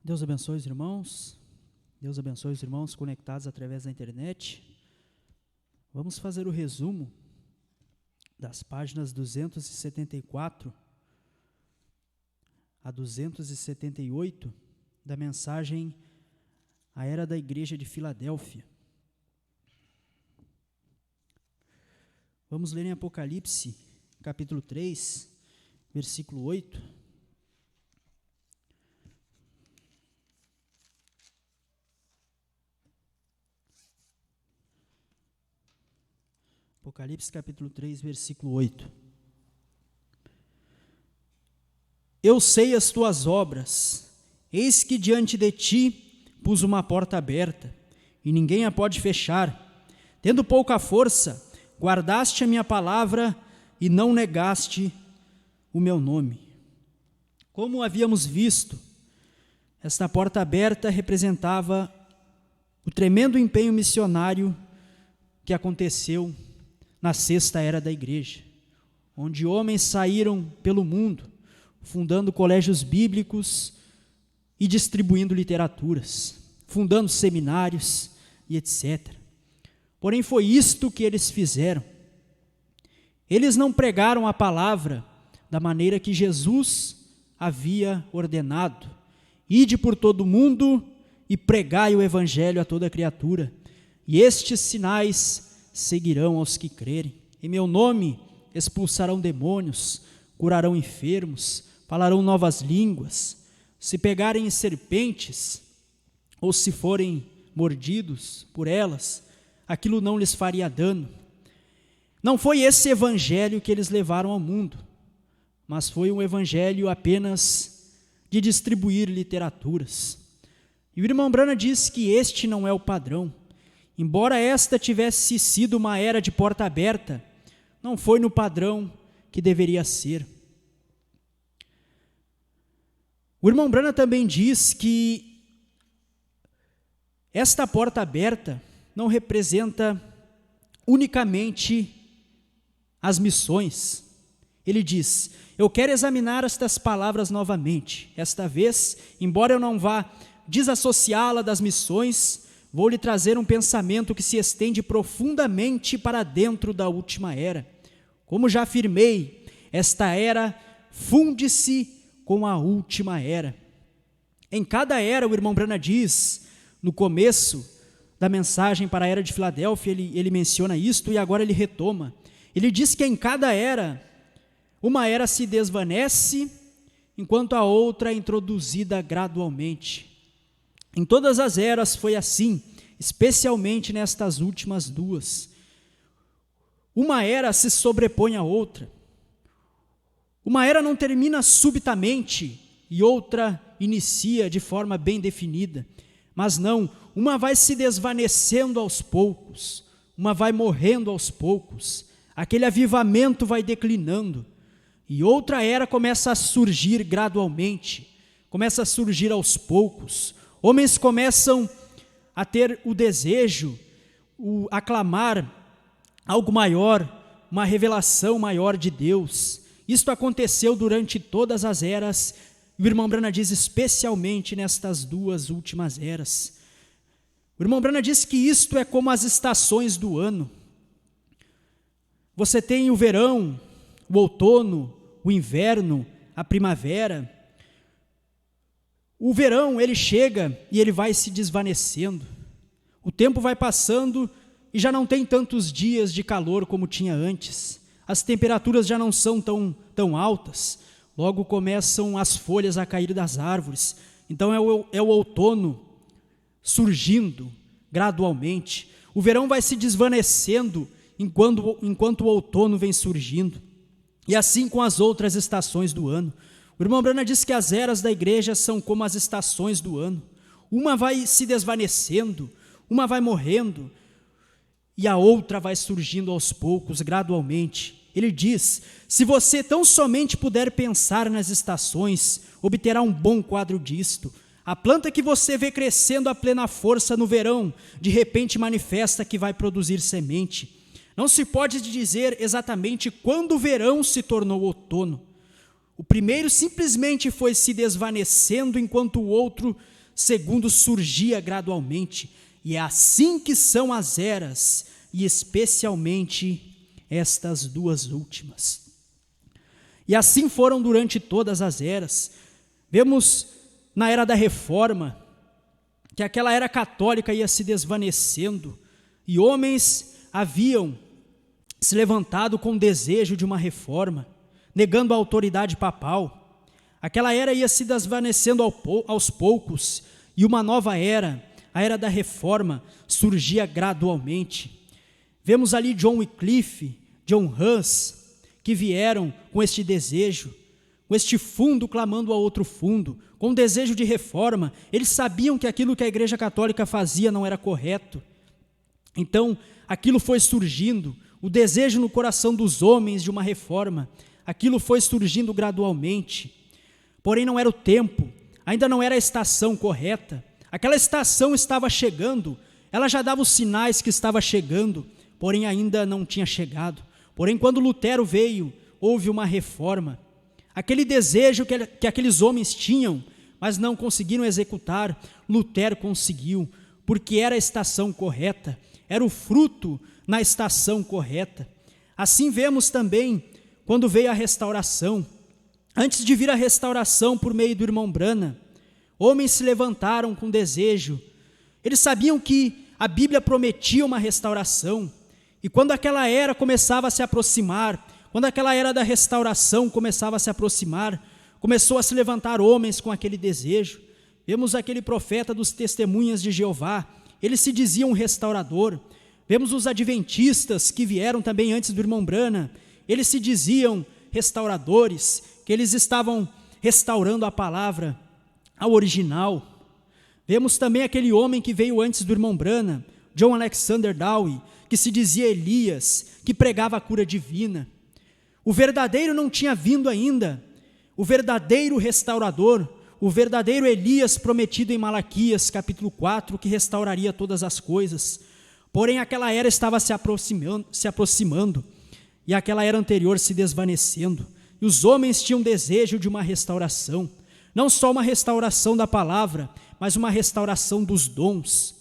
Deus abençoe os irmãos. Deus abençoe os irmãos conectados através da internet. Vamos fazer o resumo das páginas 274 a 278 da mensagem A Era da Igreja de Filadélfia. Vamos ler em Apocalipse, capítulo 3, versículo 8. Apocalipse, capítulo 3, versículo 8. Eu sei as tuas obras, eis que diante de ti pus uma porta aberta, e ninguém a pode fechar. Tendo pouca força, guardaste a minha palavra e não negaste o meu nome. Como havíamos visto, esta porta aberta representava o tremendo empenho missionário que aconteceu na sexta era da igreja, onde homens saíram pelo mundo, fundando colégios bíblicos e distribuindo literaturas, fundando seminários e etc. Porém, foi isto que eles fizeram. Eles não pregaram a palavra da maneira que Jesus havia ordenado. Ide por todo o mundo e pregai o evangelho a toda criatura, e estes sinais seguirão aos que crerem. Em meu nome expulsarão demônios, curarão enfermos, falarão novas línguas. Se pegarem em serpentes, ou se forem mordidos por elas, aquilo não lhes faria dano. Não foi esse evangelho que eles levaram ao mundo, mas foi um evangelho apenas de distribuir literaturas. E o irmão Brana diz que este não é o padrão. Embora esta tivesse sido uma era de porta aberta, não foi no padrão que deveria ser. O irmão Brana também diz que esta porta aberta não representa unicamente as missões. Ele diz: eu quero examinar estas palavras novamente. Esta vez, embora eu não vá desassociá-la das missões, vou lhe trazer um pensamento que se estende profundamente para dentro da última era. Como já afirmei, esta era funde-se com a última era. Em cada era, o irmão Brana diz, no começo da mensagem para a era de Filadélfia, ele menciona isto e agora ele retoma. Ele diz que em cada era, uma era se desvanece, enquanto a outra é introduzida gradualmente. Em todas as eras foi assim, especialmente nestas últimas duas. Uma era se sobrepõe à outra. Uma era não termina subitamente e outra inicia de forma bem definida. Mas não, uma vai se desvanecendo aos poucos, uma vai morrendo aos poucos, aquele avivamento vai declinando, e outra era começa a surgir gradualmente, começa a surgir aos poucos. Homens começam a ter o desejo, a clamar algo maior, uma revelação maior de Deus. Isto aconteceu durante todas as eras, e o irmão Brana diz especialmente nestas duas últimas eras. O irmão Brana diz que isto é como as estações do ano. Você tem o verão, o outono, o inverno, a primavera. O verão, ele chega e ele vai se desvanecendo. O tempo vai passando e já não tem tantos dias de calor como tinha antes. As temperaturas já não são tão altas. Logo começam as folhas a cair das árvores. Então é o outono surgindo gradualmente. O verão vai se desvanecendo enquanto o outono vem surgindo. E assim com as outras estações do ano. O irmão Brana diz que as eras da igreja são como as estações do ano. Uma vai se desvanecendo, uma vai morrendo, e a outra vai surgindo aos poucos, gradualmente. Ele diz: se você tão somente puder pensar nas estações, obterá um bom quadro disto. A planta que você vê crescendo a plena força no verão, de repente manifesta que vai produzir semente. Não se pode dizer exatamente quando o verão se tornou outono. O primeiro simplesmente foi se desvanecendo, enquanto o outro segundo surgia gradualmente. E é assim que são as eras, e especialmente estas duas últimas. E assim foram durante todas as eras. Vemos na era da Reforma, que aquela era católica ia se desvanecendo, e homens haviam se levantado com desejo de uma reforma, negando a autoridade papal. Aquela era ia se desvanecendo aos poucos, e uma nova era, a era da Reforma, surgia gradualmente. Vemos ali John Wycliffe, John Hus, que vieram com este desejo, com este fundo clamando a outro fundo, com um desejo de reforma. Eles sabiam que aquilo que a Igreja Católica fazia não era correto. Então, aquilo foi surgindo, o desejo no coração dos homens de uma reforma, aquilo foi surgindo gradualmente. Porém, não era o tempo, ainda não era a estação correta. Aquela estação estava chegando, ela já dava os sinais que estava chegando, porém ainda não tinha chegado. Porém, quando Lutero veio, houve uma reforma. Aquele desejo que aqueles homens tinham, mas não conseguiram executar, Lutero conseguiu, porque era a estação correta, era o fruto na estação correta. Assim vemos também quando veio a restauração. Antes de vir a restauração por meio do irmão Branham, homens se levantaram com desejo. Eles sabiam que a Bíblia prometia uma restauração, e quando aquela era começava a se aproximar, quando aquela era da restauração começava a se aproximar, começou a se levantar homens com aquele desejo. Vemos aquele profeta dos Testemunhas de Jeová, ele se dizia um restaurador. Vemos os adventistas que vieram também antes do irmão Branham, eles se diziam restauradores, que eles estavam restaurando a palavra ao original. Vemos também aquele homem que veio antes do irmão Branham, John Alexander Dowie, que se dizia Elias, que pregava a cura divina. O verdadeiro não tinha vindo ainda, o verdadeiro restaurador, o verdadeiro Elias prometido em Malaquias capítulo 4, que restauraria todas as coisas. Porém, aquela era estava se aproximando, e aquela era anterior se desvanecendo, e os homens tinham desejo de uma restauração, não só uma restauração da palavra, mas uma restauração dos dons.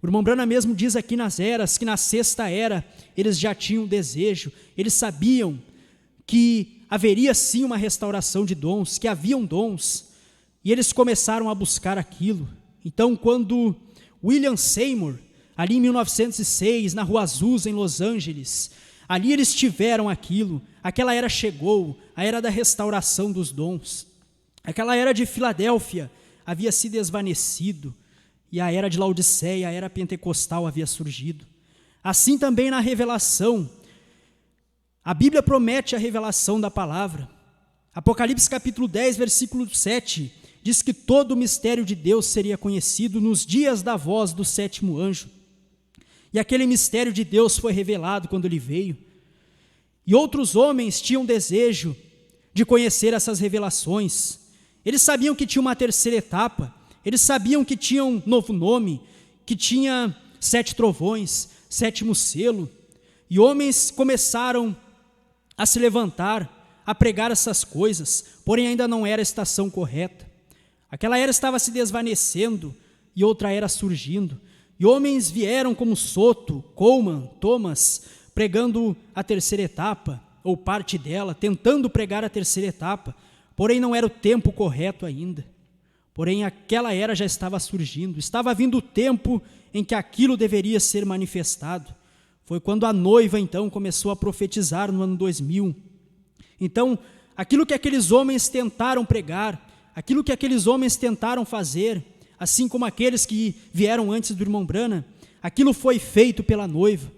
O irmão Branham mesmo diz aqui nas eras, que na sexta era, eles já tinham desejo, eles sabiam que haveria sim uma restauração de dons, que haviam dons, e eles começaram a buscar aquilo. Então, quando William Seymour, ali em 1906, na Rua Azusa, em Los Angeles, ali eles tiveram aquilo, aquela era chegou, a era da restauração dos dons. Aquela era de Filadélfia havia se desvanecido, e a era de Laodiceia, a era pentecostal havia surgido. Assim também na revelação, a Bíblia promete a revelação da palavra. Apocalipse capítulo 10, versículo 7, diz que todo o mistério de Deus seria conhecido nos dias da voz do sétimo anjo. E aquele mistério de Deus foi revelado quando ele veio. E outros homens tinham desejo de conhecer essas revelações. Eles sabiam que tinha uma terceira etapa, eles sabiam que tinha um novo nome, que tinha 7 trovões, 7º selo. E homens começaram a se levantar, a pregar essas coisas, porém ainda não era a estação correta. Aquela era estava se desvanecendo e outra era surgindo. E homens vieram como Soto, Coleman, Thomas, pregando a terceira etapa, ou parte dela, tentando pregar a terceira etapa, porém não era o tempo correto ainda. Porém aquela era já estava surgindo, estava vindo o tempo em que aquilo deveria ser manifestado. Foi quando a noiva então começou a profetizar no ano 2000. Então, aquilo que aqueles homens tentaram pregar, aquilo que aqueles homens tentaram fazer, assim como aqueles que vieram antes do irmão Branham, aquilo foi feito pela noiva.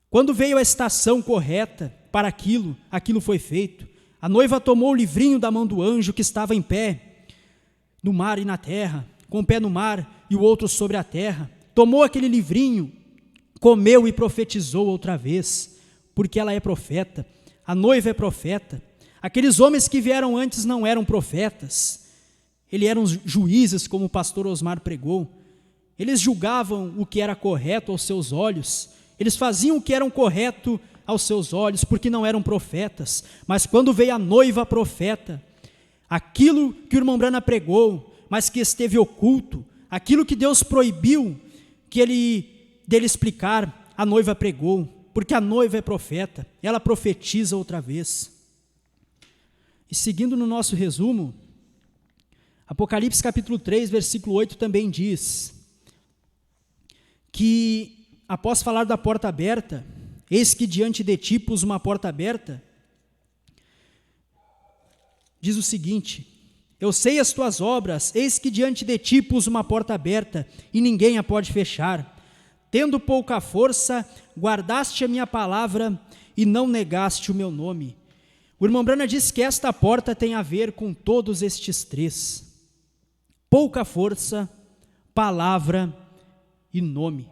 Quando veio a estação correta para aquilo, aquilo foi feito. A noiva tomou o livrinho da mão do anjo que estava em pé, no mar e na terra, com o pé no mar e o outro sobre a terra. Tomou aquele livrinho, comeu e profetizou outra vez, porque ela é profeta, a noiva é profeta. Aqueles homens que vieram antes não eram profetas, eles eram juízes, como o pastor Osmar pregou. Eles julgavam o que era correto aos seus olhos, eles faziam o que era correto aos seus olhos, porque não eram profetas. Mas quando veio a noiva profeta, aquilo que o irmão Branham pregou, mas que esteve oculto, aquilo que Deus proibiu dele explicar, a noiva pregou, porque a noiva é profeta, ela profetiza outra vez. E seguindo no nosso resumo, Apocalipse capítulo 3, versículo 8 também diz que, após falar da porta aberta, eis que diante de ti pus uma porta aberta, diz o seguinte: eu sei as tuas obras, eis que diante de ti pus uma porta aberta, e ninguém a pode fechar. Tendo pouca força, guardaste a minha palavra, e não negaste o meu nome. O irmão Brana diz que esta porta tem a ver com todos estes três: pouca força, palavra e nome.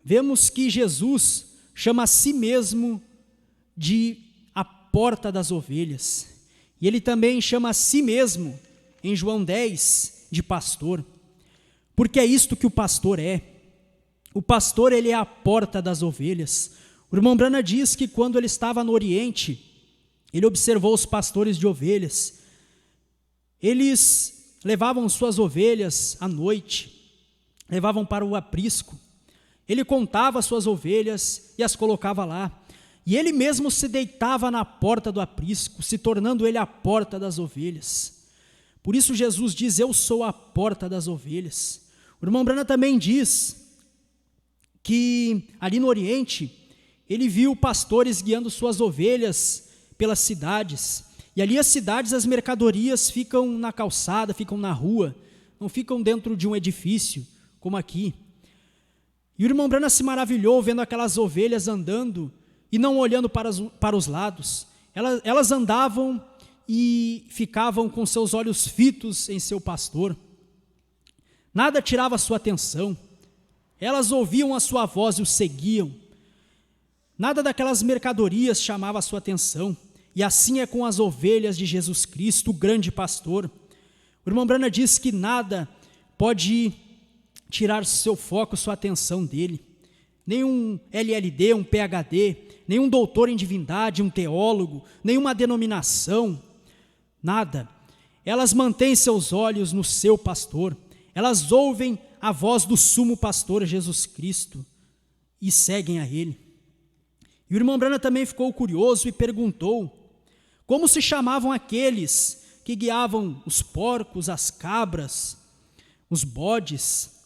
Vemos que Jesus chama a si mesmo de a porta das ovelhas. E ele também chama a si mesmo, em João 10, de pastor. Porque é isto que o pastor é. O pastor, ele é a porta das ovelhas. O irmão Brana diz que quando ele estava no Oriente, ele observou os pastores de ovelhas. Eles levavam suas ovelhas à noite, levavam para o aprisco. Ele contava suas ovelhas e as colocava lá. E ele mesmo se deitava na porta do aprisco, se tornando ele a porta das ovelhas. Por isso Jesus diz: eu sou a porta das ovelhas. O irmão Brana também diz que ali no Oriente, ele viu pastores guiando suas ovelhas pelas cidades. E ali as cidades, as mercadorias ficam na calçada, ficam na rua, não ficam dentro de um edifício, como aqui. E o irmão Brana se maravilhou vendo aquelas ovelhas andando e não olhando para os lados. Elas andavam e ficavam com seus olhos fitos em seu pastor. Nada tirava a sua atenção. Elas ouviam a sua voz e o seguiam. Nada daquelas mercadorias chamava a sua atenção. E assim é com as ovelhas de Jesus Cristo, o grande pastor. O irmão Brana diz que nada pode tirar seu foco, sua atenção dele. Nenhum LLD, um PhD, nenhum doutor em divindade, um teólogo, nenhuma denominação, nada. Elas mantêm seus olhos no seu pastor. Elas ouvem a voz do sumo pastor Jesus Cristo e seguem a ele. E o irmão Brana também ficou curioso e perguntou como se chamavam aqueles que guiavam os porcos, as cabras, os bodes.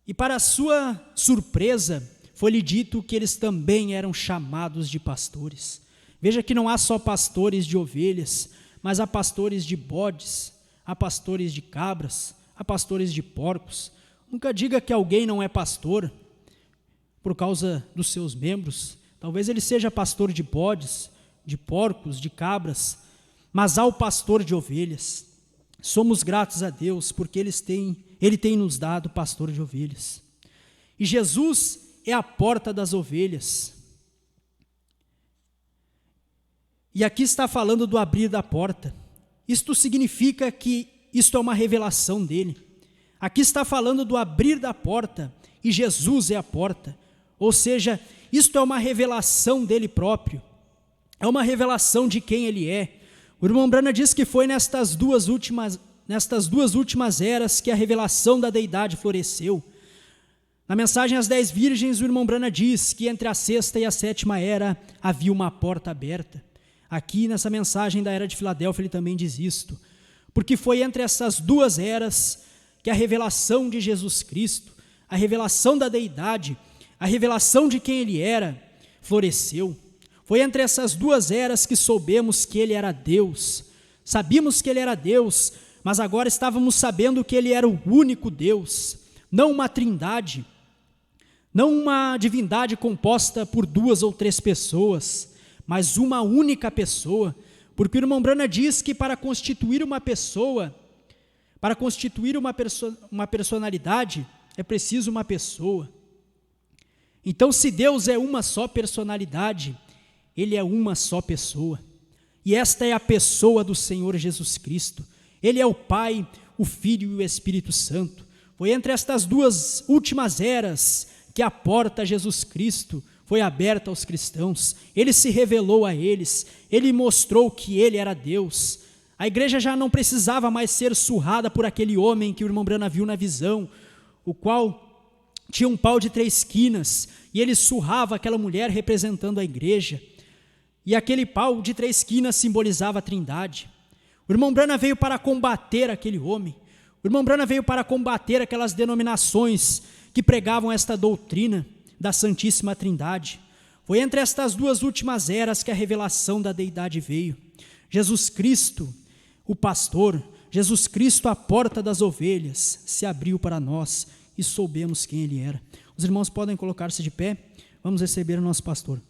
E para sua surpresa, foi-lhe dito que eles também eram chamados de pastores. Veja que não há só pastores de ovelhas, mas há pastores de bodes, há pastores de cabras, há pastores de porcos. Nunca diga que alguém não é pastor por causa dos seus membros. Talvez ele seja pastor de bodes, de porcos, de cabras, mas há o pastor de ovelhas. Somos gratos a Deus porque Ele tem nos dado pastor de ovelhas. E Jesus é a porta das ovelhas. E aqui está falando do abrir da porta. Isto significa que isto é uma revelação dele. Aqui está falando do abrir da porta, e Jesus é a porta. Ou seja, isto é uma revelação dele próprio. É uma revelação de quem ele é. O irmão Brana diz que foi nestas duas últimas eras que a revelação da deidade floresceu. Na mensagem às 10 virgens, o irmão Brana diz que entre a sexta e a sétima era havia uma porta aberta. Aqui nessa mensagem da era de Filadélfia ele também diz isto, porque foi entre essas duas eras que a revelação de Jesus Cristo, a revelação da deidade, a revelação de quem ele era, floresceu. Foi entre essas duas eras que soubemos que ele era Deus. Sabíamos que ele era Deus, mas agora estávamos sabendo que ele era o único Deus, não uma trindade, não uma divindade composta por 2 ou 3 pessoas, mas uma única pessoa, porque o irmão Brana diz que para constituir uma pessoa, para constituir uma personalidade, é preciso uma pessoa. Então, se Deus é uma só personalidade, ele é uma só pessoa, e esta é a pessoa do Senhor Jesus Cristo. Ele é o Pai, o Filho e o Espírito Santo. Foi entre estas duas últimas eras que a porta a Jesus Cristo foi aberta aos cristãos. Ele se revelou a eles, ele mostrou que ele era Deus. A igreja já não precisava mais ser surrada por aquele homem que o irmão Branham viu na visão, o qual tinha um pau de 3 quinas, e ele surrava aquela mulher representando a igreja, e aquele pau de 3 quinas simbolizava a Trindade. O irmão Branham veio para combater aquele homem, o irmão Branham veio para combater aquelas denominações que pregavam esta doutrina da Santíssima Trindade. Foi entre estas 2 últimas eras que a revelação da deidade veio. Jesus Cristo, o pastor, Jesus Cristo, a porta das ovelhas, se abriu para nós e soubemos quem Ele era. Os irmãos podem colocar-se de pé, vamos receber o nosso pastor.